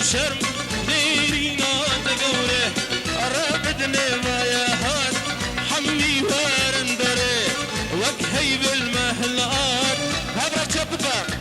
شرم ديرينا تقوله رابدنا ويا هاد حمي وارندري وكهي بالمهلات هبرة شبكة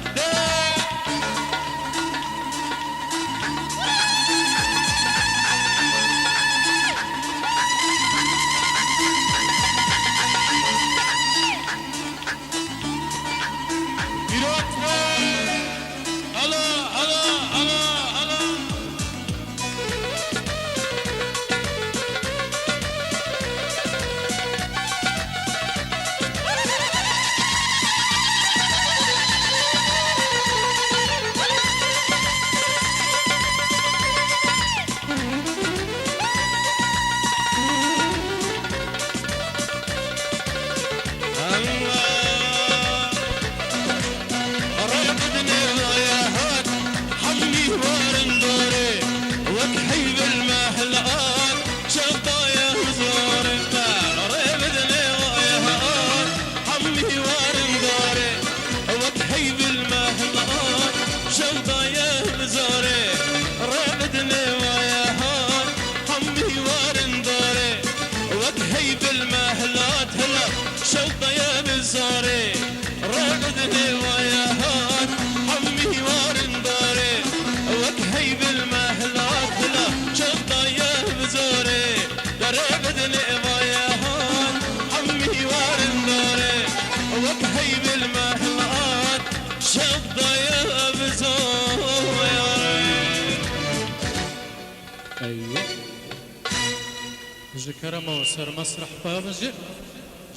جكرم وسر مسرح بابنجر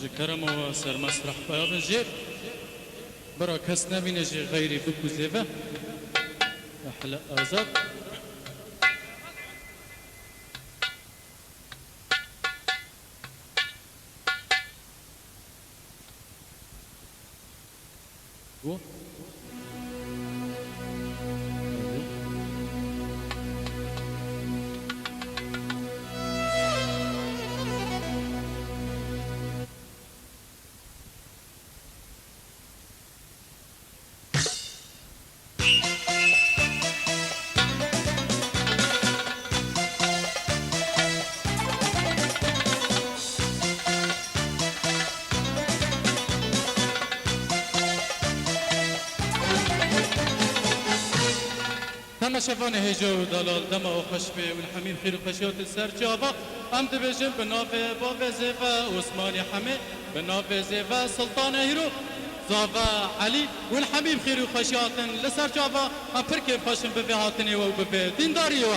جكرم وسر مسرح بابنجر برا كس نبينجي غيري بكو زيفا أحلى آزاد تم شفان هجو دلال دم و خشبه والحميد خير خشيوت السر جابا ام دبجن بنافه باب زيفا عثماني حمي بنافه زيفا سلطان هيرو زافا علي والحميد خير خشيات لسر جابا ام بركي خشم بفهاتني و بفه دينداري و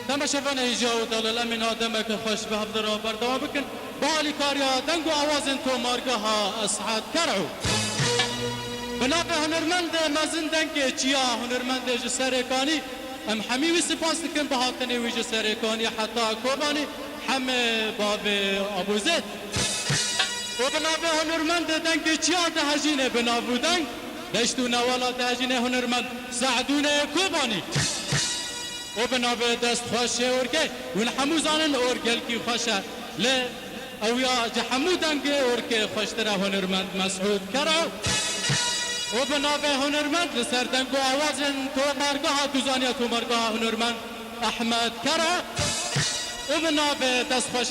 تم شفان هجو دلال امين آدمك خوش به حفظ بردوا بكن بالي كاريا دنگو آوازن تو مارگها اسعاد کرعو بنابه هنرمند مزن دنگی چیا هنرمند جسرکانی ام حمیوی سپاس دکن بهاتنی وی جسرکانی حتی کوبانی همه باب ابو زید و بنابه هنرمند دنگی چیا دهجینه بنابو دنگ دشتو نوالا دهجینه هنرمند سعدون کوبانی و بنابه دست خوشه ارگه ونحمو زانن ارگل کی خوشه لی او یا جحمودنگی ارکه خوشتره هنرمند مسعود کرا و بنابه هنرمند لسردنگو آوازن تو مرگاه دوزانیا تو مرگاه هنرمند احمد کرا و بنابه دست خوش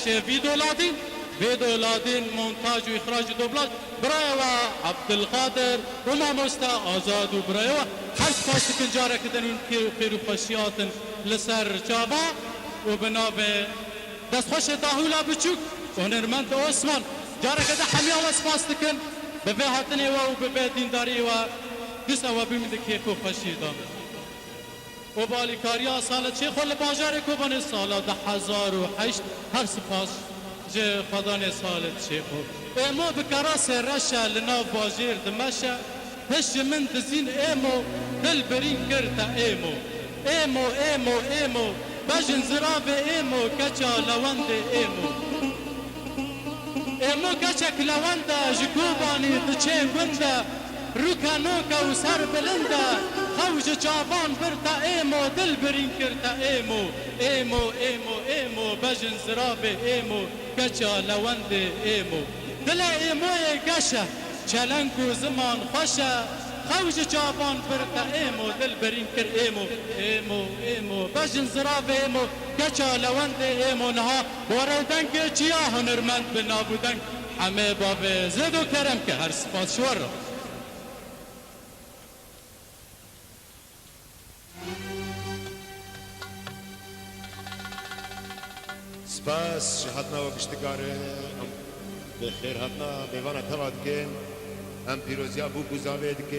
ویدولادین مونتاج و اخراج دوبلاج برای و عبدالقادر و ماموستا آزاد و برای و هر سپاس کن جاره کدن اون خیر و خوشیاتن لسر جابا و بنابه دست خوش داهولا بچوک هنرمند عثمان جاره کده حمیا و سپاس کن به هاتنی و به دینداری و دس او بیمید که خو خوشی دام و بالیکاریا سال چه خل بازار کوبان سال 2008 هر سپاس جه خدان سال چه خو ما بکراس رشا لنا بازار دمشا هش من دزین ایمو دل برین کرتا ایمو بجن زراب ایمو کچا لوند ایمو کچک لوند جکوبانی دچه گنده روکا نوکا و سر بلنده خوش جوان برتا ایمو دل برین کرتا ایمو بجن زراب ایمو کچا لوند ایمو دل ایموی گشه چلنگ و زمان خوشه خوش جابان برده ایمو دل برین کر ایمو بجن زراف ایمو گچا لوند ایمو نها بوردنگ چیا هنرمند بنابودنگ همه باب زد و کرم که هر سپاس شور رو سپاس هاتنا وقشتگار بخیر هاتنا میوانا توا دکن هم پیروزیا بو بوزاوه دکن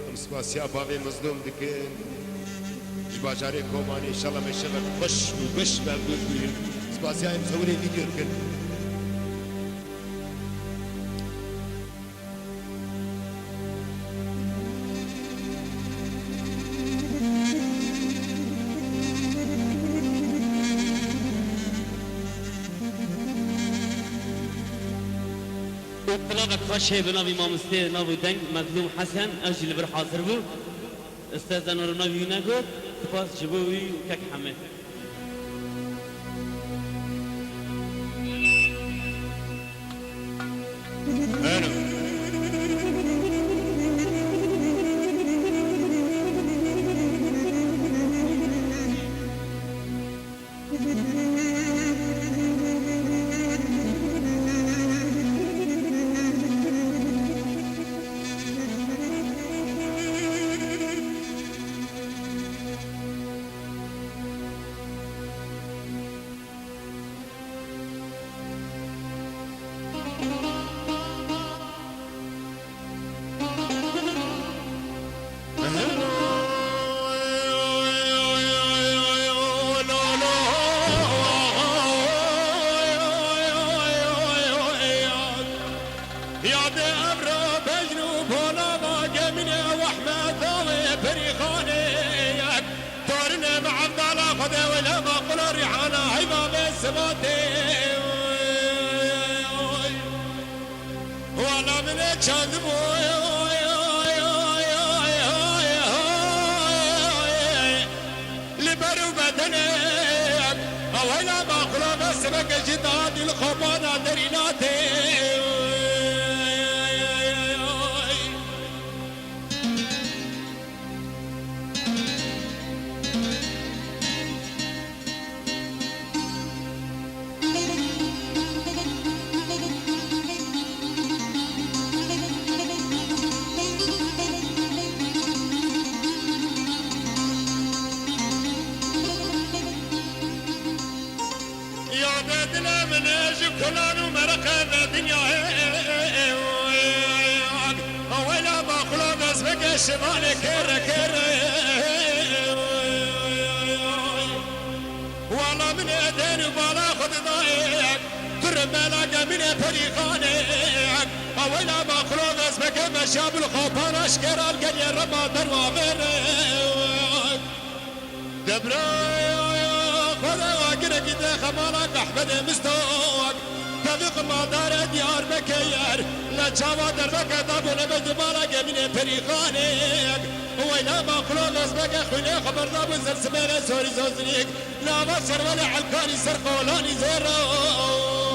هم سپاسیا باوه مظلوم دکن جباجاره کومانی انشالله مشغل خوش و بش و بگوین سپاسیا هم صوره ویدیو دکن طلابك خوشه بناوی مامسته ناوی دنگ مظلوم حسن اجل بر حاضر بو استاذ نور ناوی نگو سپاس جبوی و کک حمد وانا من كذب لبرو بدنك اولا ما قلوب اسمك جداد الخبانة دريناتي بدنا من اجي كلان ومرقه الدنيا ولا باخلو بس بقى شمال كر كر والله من ايدين وبلا خد ضايق ترملا من فريقانك ولا باخلو بس بقى مشاب الخوفان اشكر القلي رمضان وامر دبراي خذا واقرا كده خمالك احمد مستوك تفق ما دار ديار بكير لا جاوا دربك دابو نبد مالك من فريقانك ويلا ما قلوب اسبك خلي خبر دابو زرسمين سوري زوزنيك لا بشر ولا حلقاني سرقولاني زيرو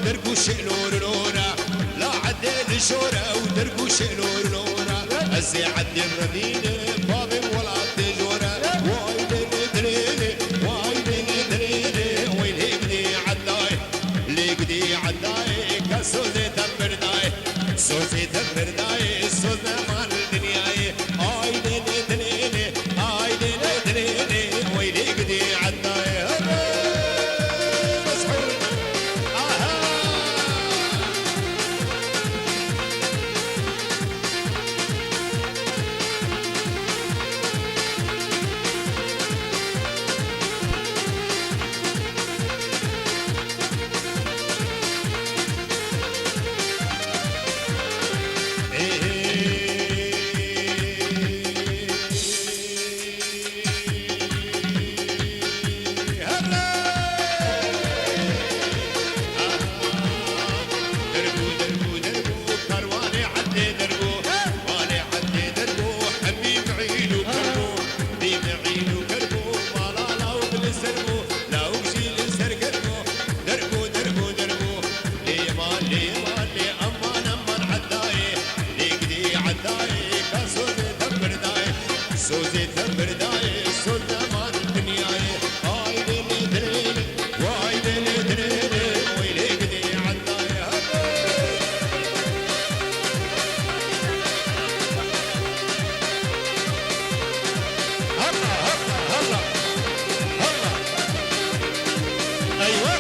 ودرقوش لور لورا لا عدل شورا ودرقوش لور لورا ازي عدي الرذينة بابي ولا تجورا واي دني دريني واي دني دريني وين هيبني عداي ليقدي عداي كسوزي تبرداي سوزي تبرداي سوزنا مال دنياي اي دني دريني اي دني دريني وين هيقدي عداي سوزي تبرداي سوزنا مال دنياي هاي دني دريني واي دني دريني ويلي قدي عداي هلا هلا هلا هلا ايوه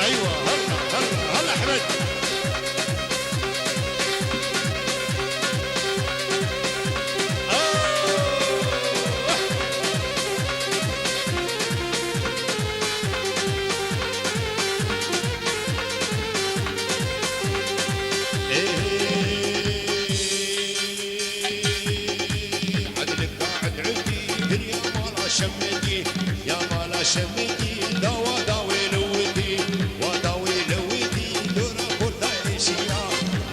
ايوه هلا هلا هلا احمد عدلك قاعد عندي دنيا مالا شمتي يا مالا شمتي دوا داوي لودي وداوي لودي دورا كورتا اشيا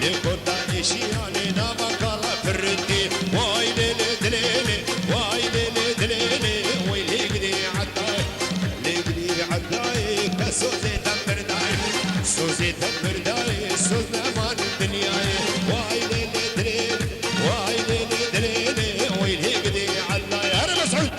لكورتا اشيا لنا بكالا فردي واي ليلي دليلي واي ليلي دليلي ويلي قدي عداي لقدي عداي كسوزي تبرداي سوزي تبرداي سوزنا مان دنياي واي ليلي دليلي واي ليلي دليلي ويلي قدي عداي انا مسعود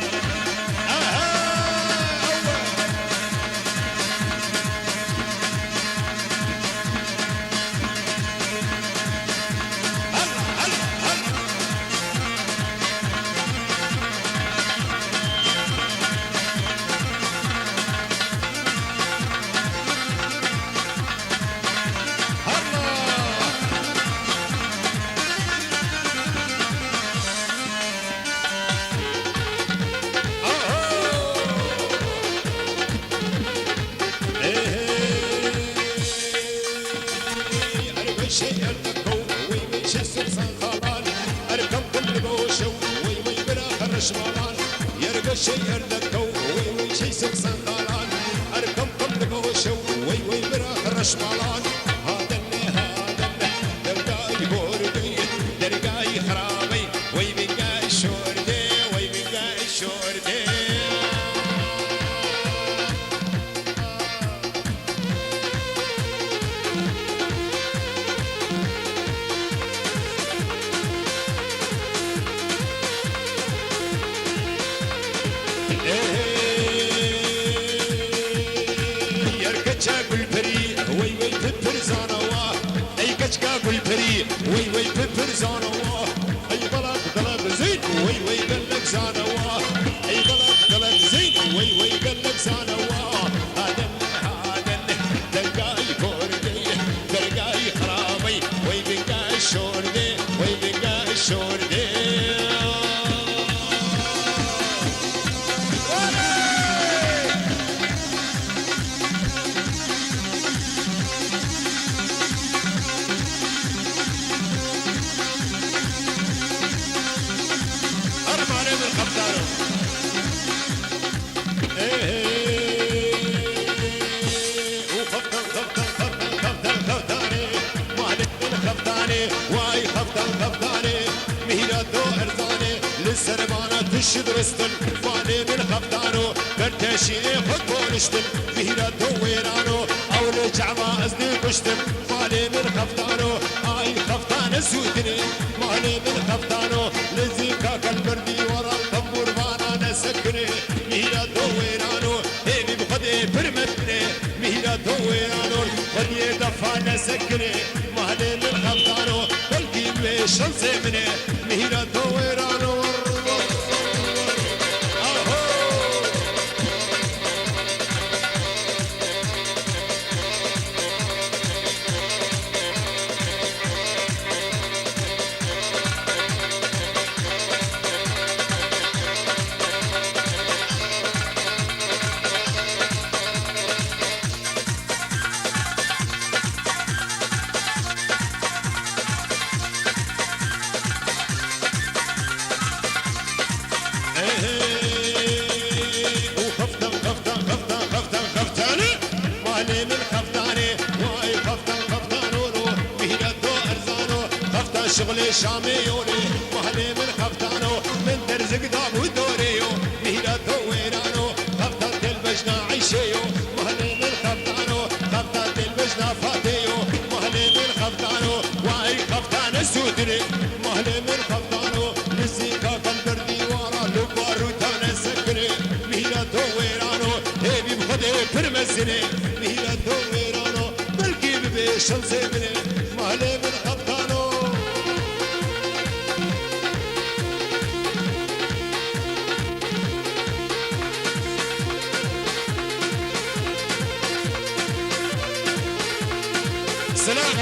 شيء الكو وي من شسر صنخان اركب كل بوشو وي وي بالاخر شمالان يرقى شيء الكو وي من شسر صنخان اركب كل بوشو وي وي بالاخر شمالان هذا اللي درقاي بوردي درقاي خرابي وي بقاي شوردي وي بقاي شوردي وي وي ببر زانوا اي كشكا بالبري وي وي ببر زانوا اي بلد بلد زين وي وي قلك زانوا اي بلد بلد زين وي وي قلك زانوا هذا دلقاي كوردي دلقاي خرابي وي بقاي شوردي وي بقاي شوردي واي خفتان خفتاني مهيراتو ارزاني للسربانة تشد رستن فاني من خفتانو برتشي خد بونشتن مهيراتو ويرانو او لجعبا ازني كشتن فاني من خفتانو اي خفتان سودني ماني من خفتانو لزيكا كالبردي ورا الطنبور بانا نسكني مهيراتو ويرانو هيبي بخدي برمتني مهيراتو ويرانو خدي دفا نسكني ماني من خفتانو بلقي بيشن زمني مهيراتو ويرانو شغلي شاميوني مهلي من خفتانو من درزق دابو دوريو مهيراتو ويرانو خفتات البجنا عيشيو مهلي من خفتانو خفتات البجنا فاتيو مهلي من خفتانو واي خفتان سودري مهلي من خفتانو نسيكا كالبردي ورا لبارو تانا سكري مهيراتو ويرانو هيبي بخدي برمزني مهيراتو ويرانو بلقي ببيشن زيبني مهلي من خفتانو سلام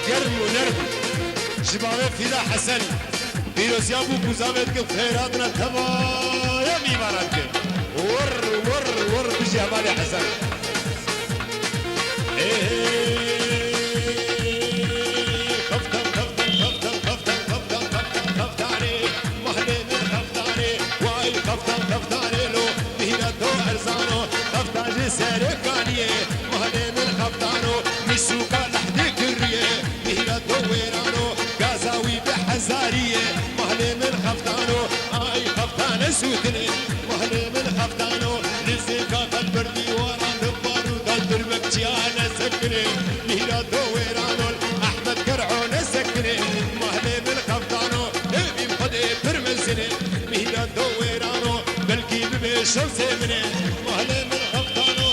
گرم و نرم جبانه فیدا حسن پیروزی ابو بوزامت که خیراتنا تمایا میبارد که ور ور ور بجی همال حسن خفتن خفتن خفتن خفتن خفتن خفتن خفتاني محلي من خفتاني واي خفتن خفتاني لو مهيراتو ارزانو خفتان جساري كانيه محلي من خفتانو مسوكا مهيراتو ويرانو غازاوي بحزارية مهلي من خفتانو اي خفتان سودني مهلي من خفتانو لزيكا البردي ورا نبارو دندر مكتيانا سكني مهيراتو ويرانو احمد كرعون سكني مهلي من خفتانو هبي مخدي برمزني مهيراتو ويرانو بلكي ببيشو زمني مهلي من خفتانو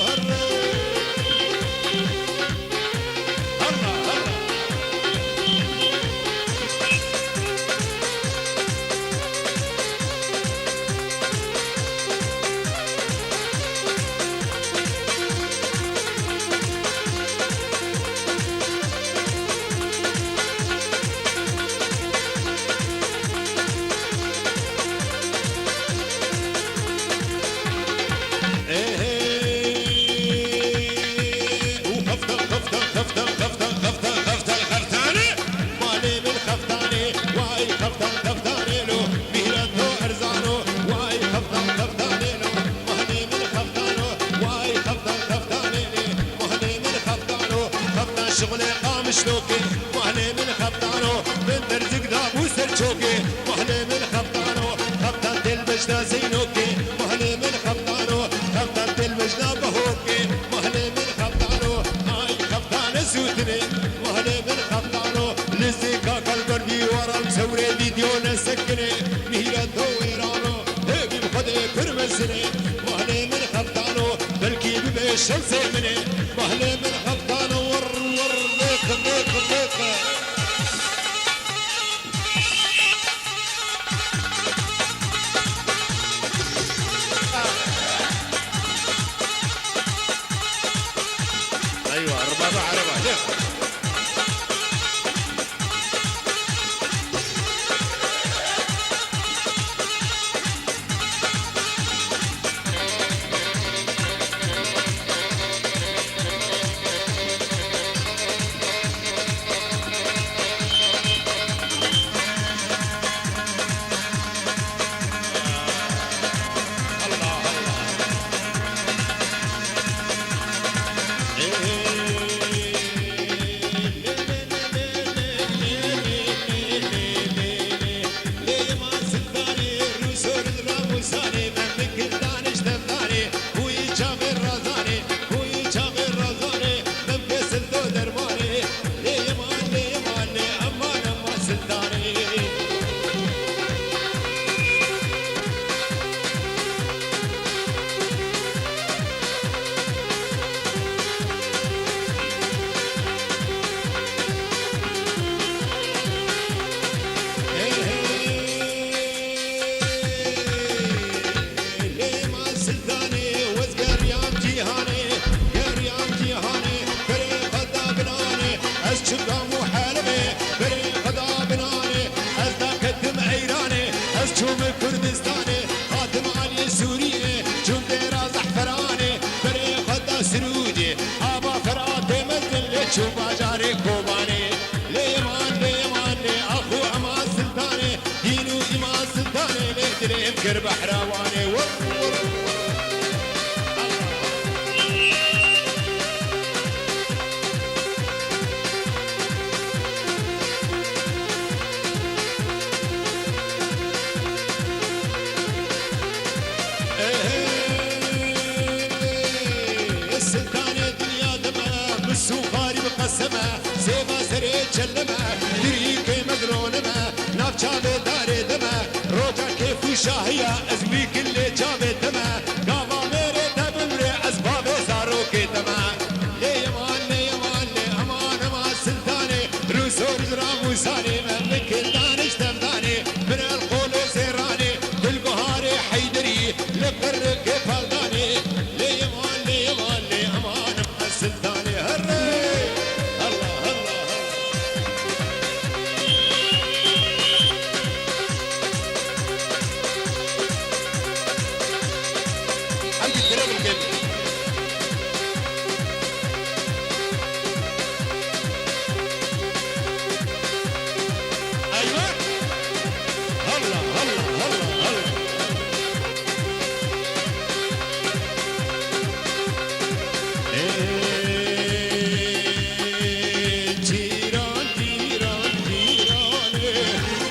شغلي قام شلوكي مهلي من خفتانو من درزق دابو سرچوكي مهلي من خفتانو خفتان دل بجنا زينوكي مهلي من خفتانو خفتان دل بجنا بهوكي مهلي من خفتانو هاي خفتان سودني مهلي من خفتانو لزيكا كالبردي ورا مسوري فيديو نسكني مهيراتو ويرانو هيبي بخدي برمزني مهلي من خفتانو بلكي ببيشن زيمني مهلي من خفتانو ايوه ربابة عربة كر بحراواني ور السلطانة دنيا دمها بالسوخاري بقسمها سيما سري جلمها دريكي مدرونمها ناف جابي داري دمها روجا كيف وشاهية ازوي كل جابي دمها قاما ميري دبمري اسبابي زاروكي دمها لي يمان لي يمان لي امان امان سلطاني روسور جرام وساني من كل دانش تفداني من القول سيراني بالقهاري حيدري لقرق فالداني لي يمان لي يمان لي امان امان سلطاني هري الله الله عندي الدرب القلبي ايوه هلا هلا هلا هلا جيران جيران جيراني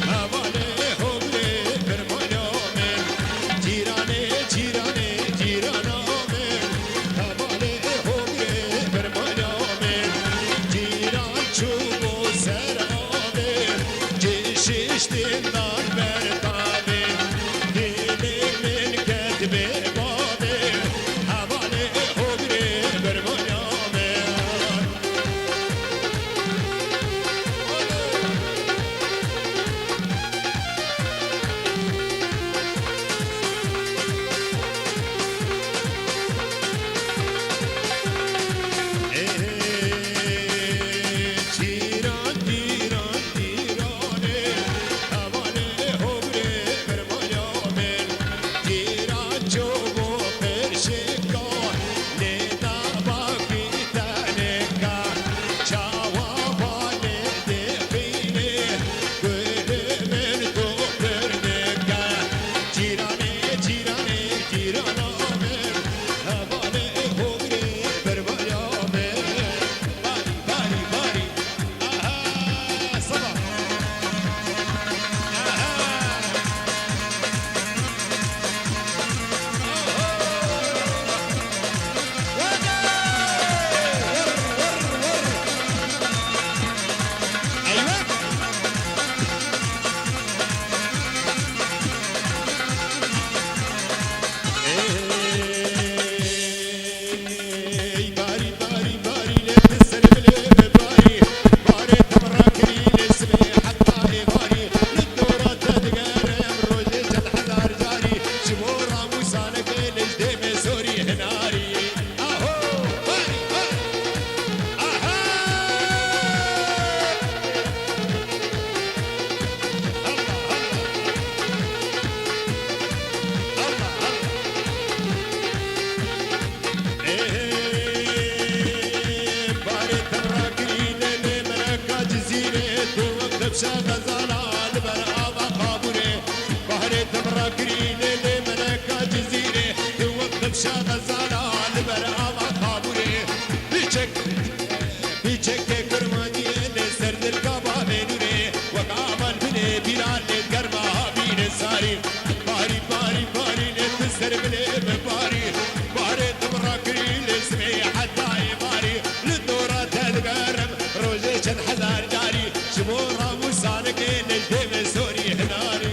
هواني هوبري برمانامن جيراني جيراني جيرانامن هواني هوبري برمانامن جيران چوبو سرامن جششتن دار برتامن دلی من کتبه بامن هواني هوبري برمانامن جيران جيران جيراني هواني هوبري برمانامن جيران چوبو پرشکان لیدا باقی تنکا جوابانه دفینه گل من دو پرنکا جیرانه جیرانه جیرانامن هواني هوبري برمانامن باری باری باری آها صبا ايوه باري باري باري لتسر بلي باري باري تمراكري لسمي حتى باري للدورة تدقرم روجي تتحذر جاري شمورا موسانك لجديم سوري هناري اهو باري باري اها الله الله باري تراكري للي ملكا جزيرة توقف دبشا غزالة البرابة قابوري باري تراكري للي ملكا جزيرة توقف دبشا غزالة البرابة قابوري بيشك بيشك كرماني لسرد القابة بينوري وقامل بني بلال للقرمة بين الساري باري باري باري لتسر بلي باري باري تراكري لسمي حتى باري للدورة تدقرم روجي تنحذر جاري شمورا موسانك للدم سوري هناري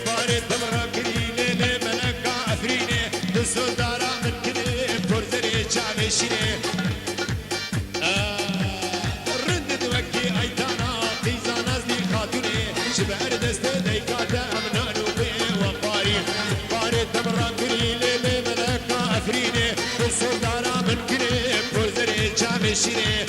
باري تراكري للي ملكا أثريني دسودارا من كني فرزري شامشيني رندد وكي ايتانا قيزا نازلي خاتوني شبعر دست ديكاتا امنانو بي وقاري باري تمرا كري ليلي ملكا اثريني بالسودارا من كري شيري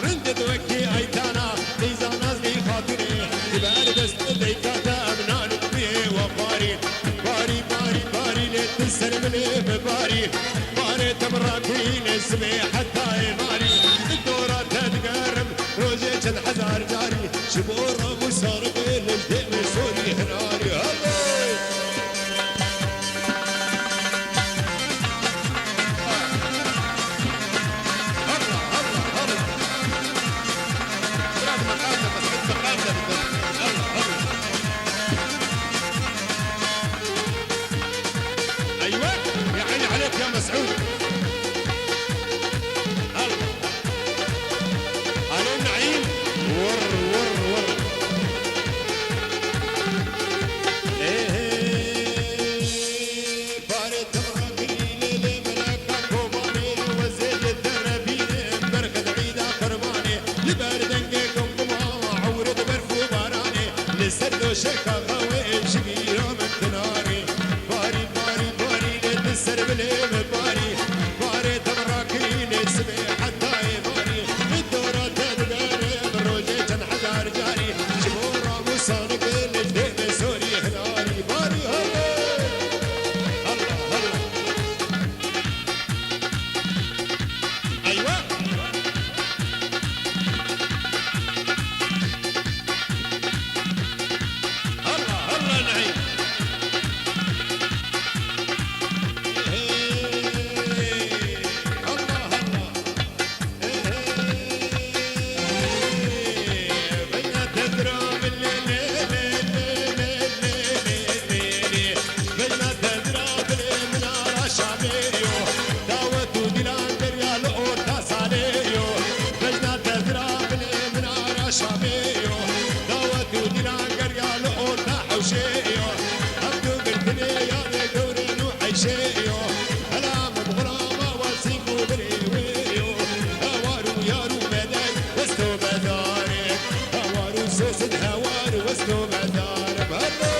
رندد وكي ايتانا ليزا نازلي خاطري تبقى بس ليكاتا ابنان بيه وباري باري باري باري لتسلم لي بباري باري تمراكين اسمي حتى يماري الدورة تتقرب روجي جد حزار جاري شبورة وصارق للدم سوري هناري هلاي ايوه يا عيني عليك يا مسعود على النعيم ور ور ور بارد تمرقي ليلي ملاكا كوباني وزيد الدربين بركة عيدة قرباني لبردنجي كمكما عورد برفو باراني لسردو شكا غوي شبيرا من تناري باري باري باري لتسر بليم باري باري تمرقي لسبي حتى يباري الدورة تدقاري بروجي جن حجار جاري شبورا وصانق للدين سوري هناري باري هلا الله الله ايوه الله الله نعيم الله الله بينا تضرب الليل بينا تضرب المنارة شاميو دعوة دينان بريال أوتا ساليو بينا تضرب المنارة شاميو دعوة دينان بريال أوتا حوشيو أبدو قلتني يا دورين وحيشيو هلا من غرامة وسيكو بريويو هوارو يارو مداي وستو بداري هوارو سوسد هوارو وستو بداري بهلو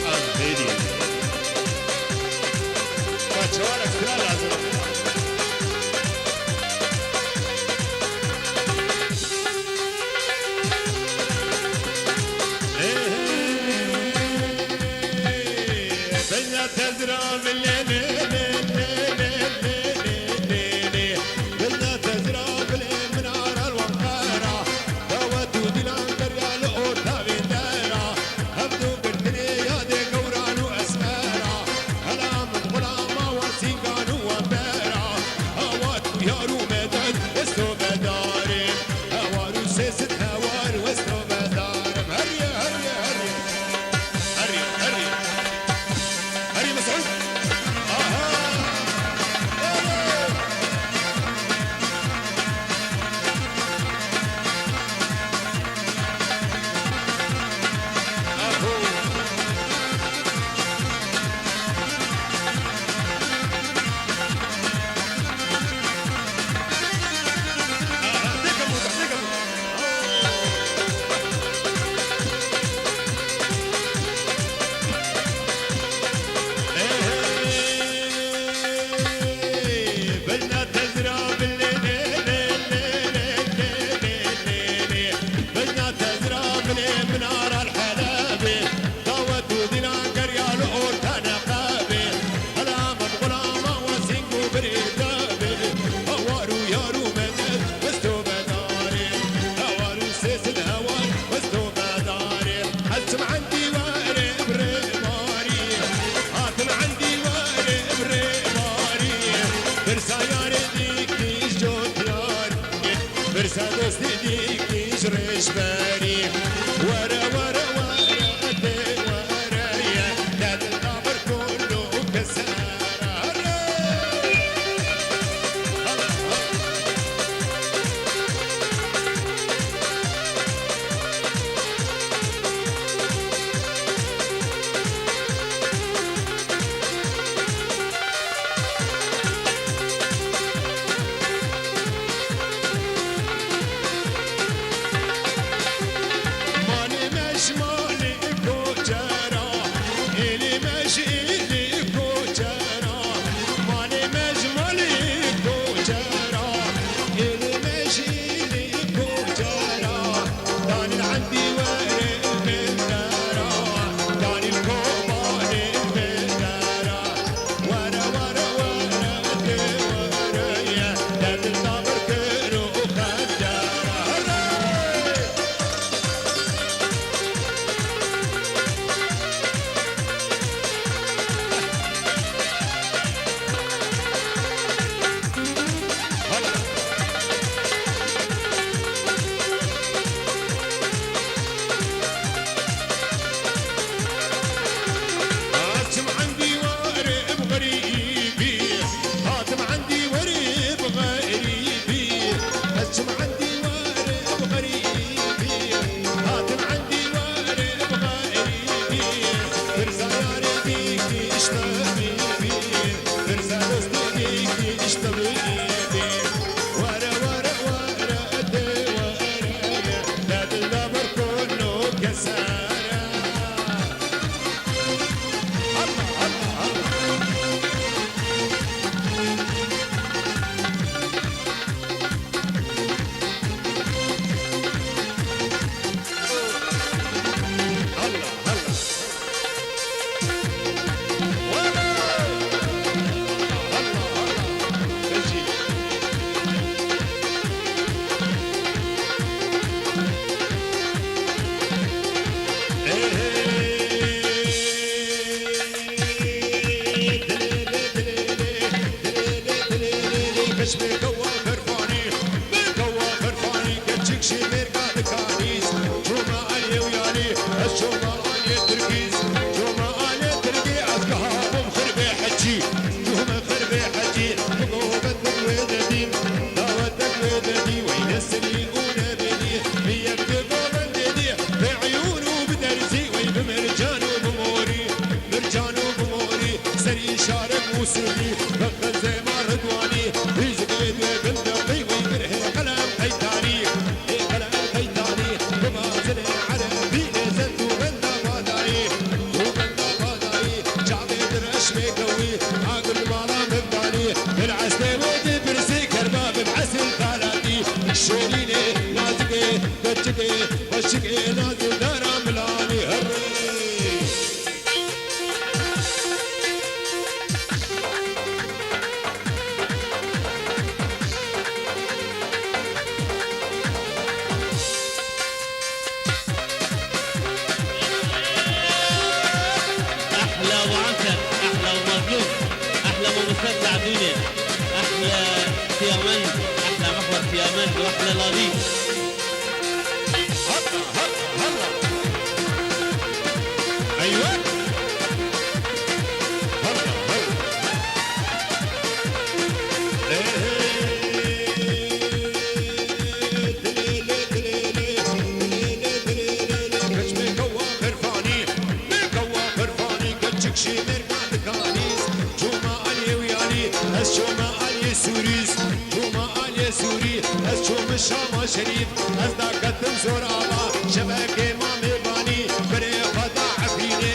الهيدي ما تشوالك كلا لازم بينا تزرع بينا تزرع بالمنارة الوقارة دوت ودينان بريال أوتا بندارة هبدو قلتني يا دي قوران وأسمارة هلا من غلامة وسيقان ومبارة هوات ويارو مدد وستو بداري هوارو سيسد هوار وستو بداري هريا هريا هريا هريا هريا هري مسعود بلنا تزرع بلنا تزرع بالمنارة الحلابي دعوة ودينان قريال أوتا نقابي هلا من غلامة وسينقو بريدابي هوارو يارو مدد وستو بداري هوارو سيسد هوار وستو بداري حسم عندي واري بريماري هاتم عندي واري بريماري برسا ياري ديكيش جوت ياري برسا دوست ديكيش ريش باري ورا ورا ورا دي ورا يا داد القمر كله كسارة ماني مش تجكي وشكي نازل دارا ملاني هري احلى وعنتر احلى ومظلوم احلى ممثل الدنيا احلى سيامند احلى محور سيامند واحلى لطيف هلا هلا هلا ايوه هلا هلا شما شريف أصدقت زور آبا شبكة ما مباني بري خدا عفيني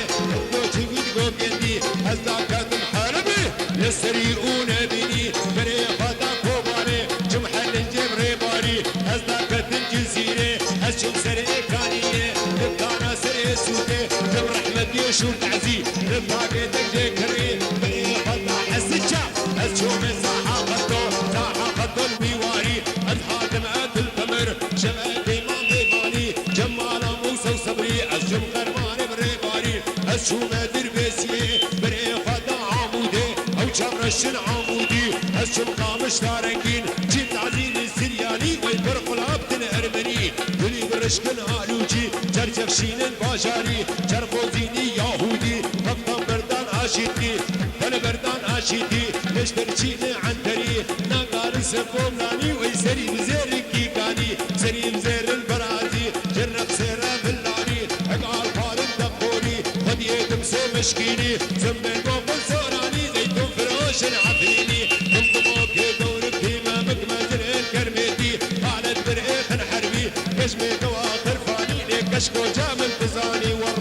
لو تبيد قوكندي أصدقت الحربي يسريعون بني بري خدا كوباني جمحل الجبري باري أصدقت الجزيرة أشوف سرقة كانية لبكانا سرقة سودة دبر أحمد يشوف تعزي لبكاكي تجي كري بري خدا حس الشعب أشوف ساحة خطو ساحة خطو البيواري أتحاكم أدل تمر شبابي ما بيباني جمالا موسى وصبري أشوف قرمان بريباري أشوف مدر بيسي بري خدا عمودي أو شرشن عمودي أشوف قامش تارنكين جيت عزيز السرياني ويبرق العبد الأرمني دلي برشكن آلوجي جرجفشين الباشاري جرفوزيني يهودي خطم بردان عاشيتي فن بردان عاشيتي ليش ترجيني عنتري نقال سفوملاني ويسري بزير كيكاني سري بزير البرازي جرب سيرا باللاني اقعال فارد دقوري خد يدم سو مشكيني زمن قوم سوراني زيتون فروش العفريني انضموك دور بهيمة مكمزر الكرميتي قالت برئيخن حربي كشمي كواخر فاني ليك كشكو جامل بزاني ور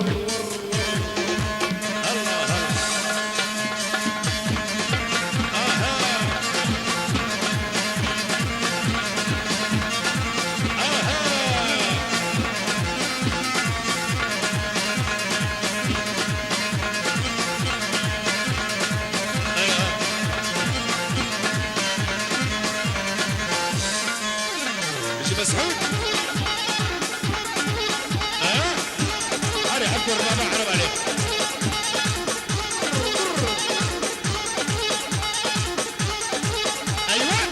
مسعود هاري حبكوا الربابة حرب عليك ايوه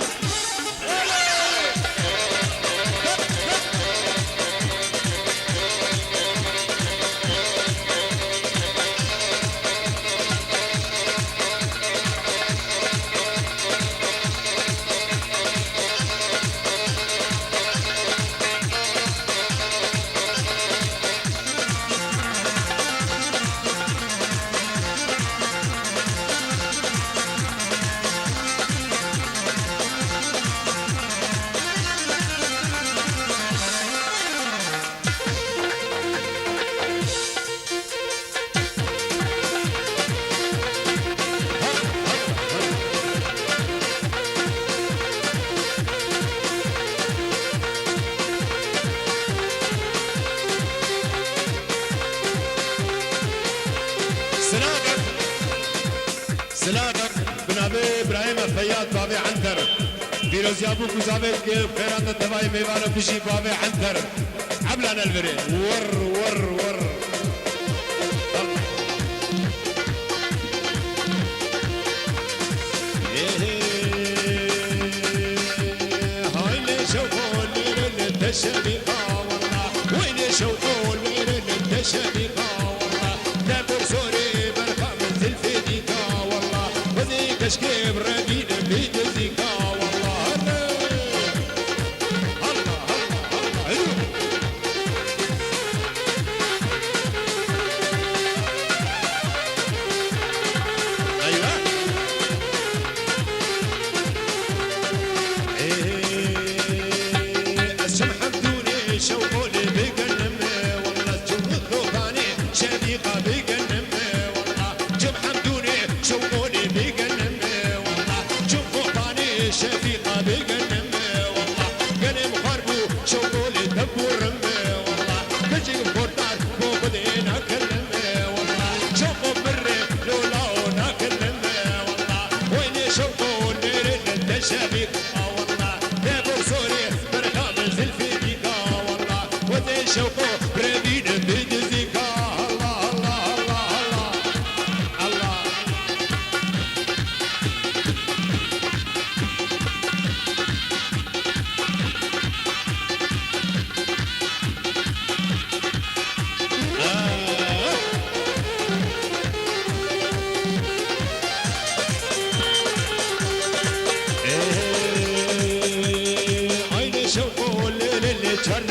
سلامك بنابي ابراهيم فياض بابي عنتر فيروز يابوك وزابيك خيرات التباي ميوانا بشي بابي عنتر عبلنا البريد ور ور ور هاي اللي شوفوا اللي التشبيقة والله وين شوفوا اللي التشبيقة والله دابر سوري برقى منزل في ديكا والله وذيك اشكيب رديد بيد الزيكا والله الله الله الله شفيقة بقلم والله قلم خربو شوقوا لي دبو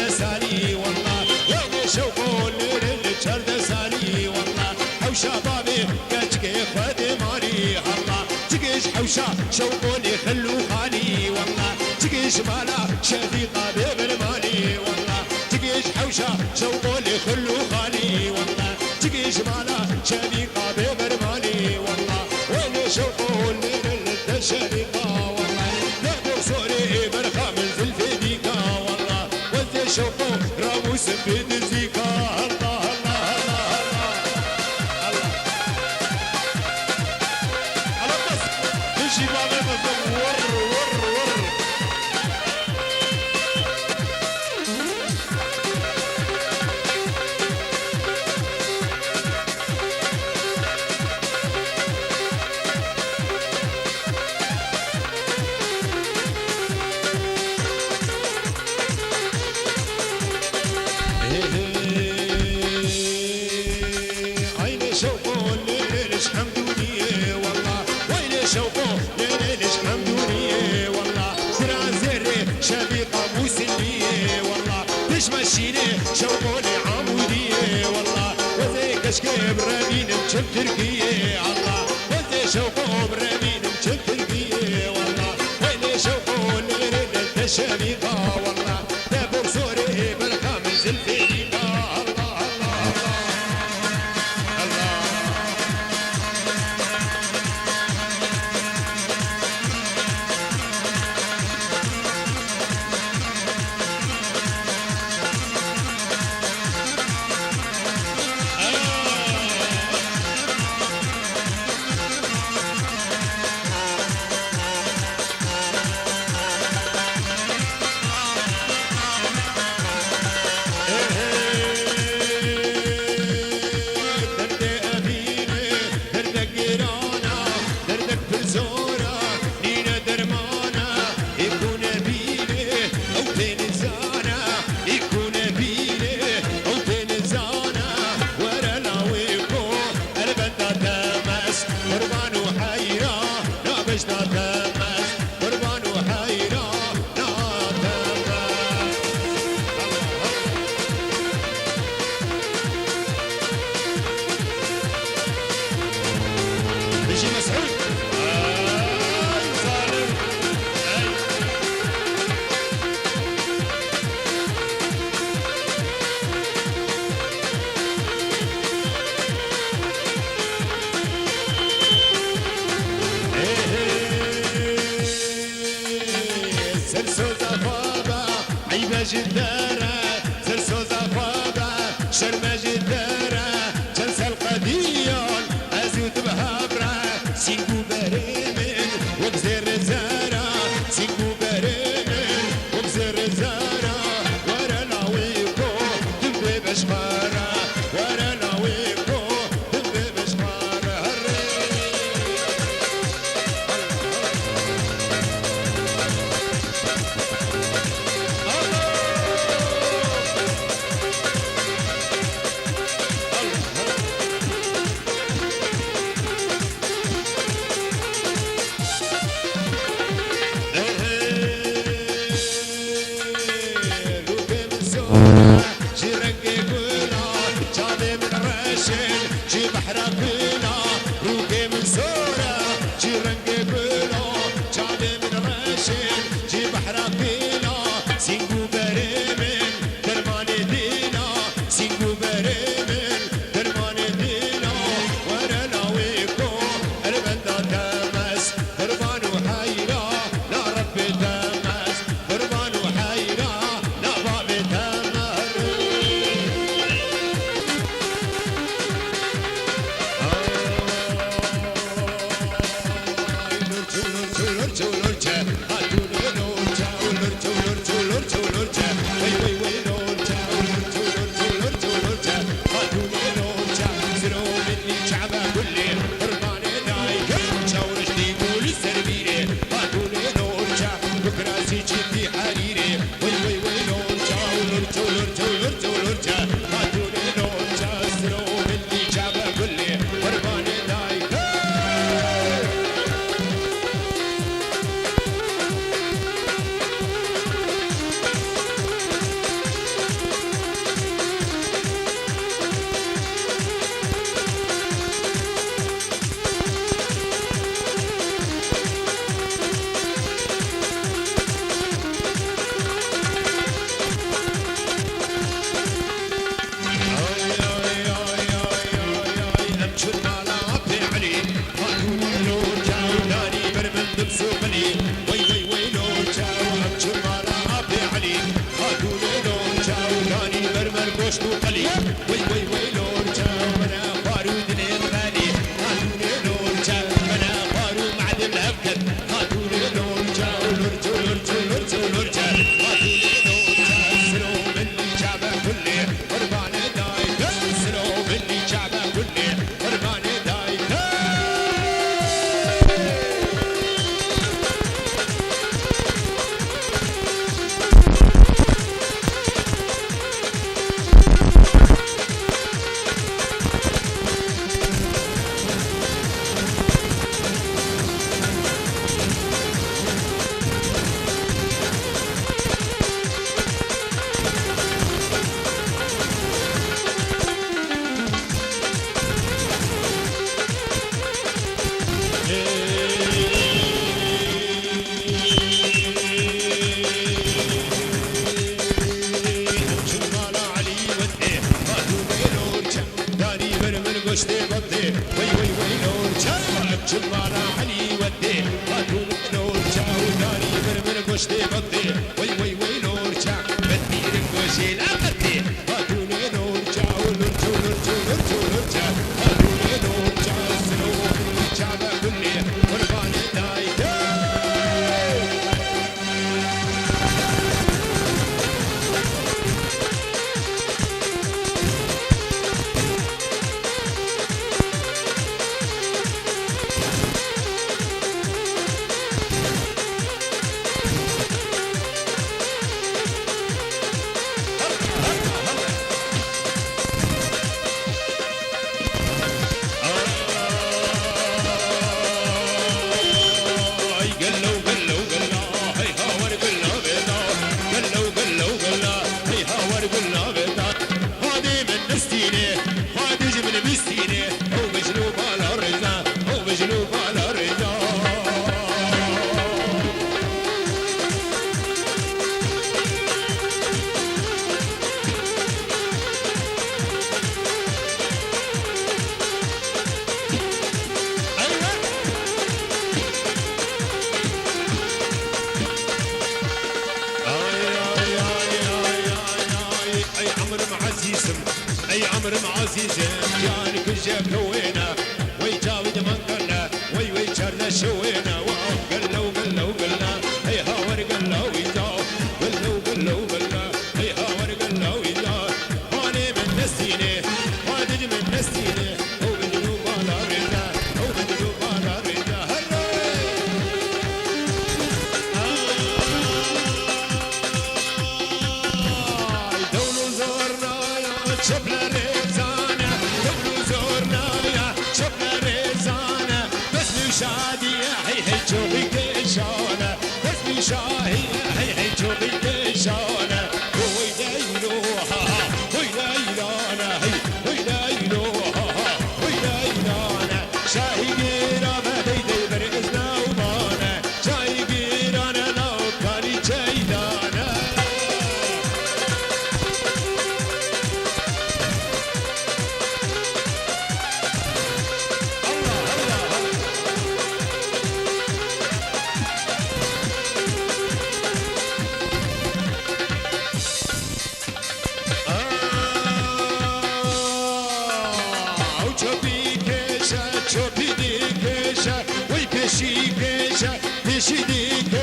سالي والله وين شوقو الليل شرد سالي والله حوشة بابي كاتشكي خدماني الله تقيش حوشة شوقو اللي خلو خالي والله تقيش مالا شفيقة ببرماني والله تقيش حوشة شوقو اللي خلو خالي والله تقيش مالا شفيقة ببرماني والله وين شوقو الليل شفيقة والله نقدر صوري برخة من زلفي ديكا والله وانت شوقو راموس بيد زيكا الله الله الله الله على بس نجي بعضنا ور ور ور عيني شوقو ليش حمدوني والله ويلي شوقو ليش حمدوني والله زرع زري شبيقة موسلي والله ليش مشيني شوقو لعمودي والله وزي كشكي برامين مشب تركي الله وزي شوقو برامين مشب تركي والله ويلي شوقو ليش شبيقة والله دابور سوري بركة من زلفي ديكا الله الله الله بيجي مسعود ظالم سرسوزة فابا عيبة جدارة سرسوزة فابا شرمة جدارة جلسة القديون أزود بهابرة سينكو بريمن وبزير الزارة سينكو بريمن وبزير الزارة ورا ناويكو دبي بشخارة ورا ناويكو دبي بشخارة دشت وقلي وي وي وي لورجا وانا بارود الغالي هاتوني لورجا وانا بارود معدن الهبكت هاتوني لورجا ولورجا ولورجا ولورجا ولورجا هاتوني لورجا سلو مني شعبه كله قرباني دايك سلو مني شعبه كله قرباني دايك وشتي بدي وي وي وي لورجا جمالا علي ودي هاتون لورجا وداري برمر وشتي بدي وي وي وي لورجا بدي رنقوشي لا بدي هاتون لورجا ولورجا ولورجا ولورجا ولورجا هاتون لورجا سلو شعبه كله قرباني دايك اي عمر معزيزه يعني كل شيء كوينا وي جاود من قلنا وي وي شرنا شوينا وقلنا وقلنا وقلنا اي هاور قلنا ويجا قلنا وقلنا وقلنا اي هاور قلنا ويجا هاني من نسيني هادج من نسيني هو بجنوب على رجا هو بجنوب على رجا دولو زورنا يا شبنا ريزانا دولو زورنا يا شبنا ريزانا بس شادي هي هي شوفي كيشانا بس شاهي هي هي شوفي كيشانا وي دايلوها وي دايلانا هي وي دايلوها وي دايلانا شاهي جينا ما ديدي برئزنا ومانا شاهي جينا لو كاني جيدانا چوبی دی کشا وی پیشی کشا پیشی دی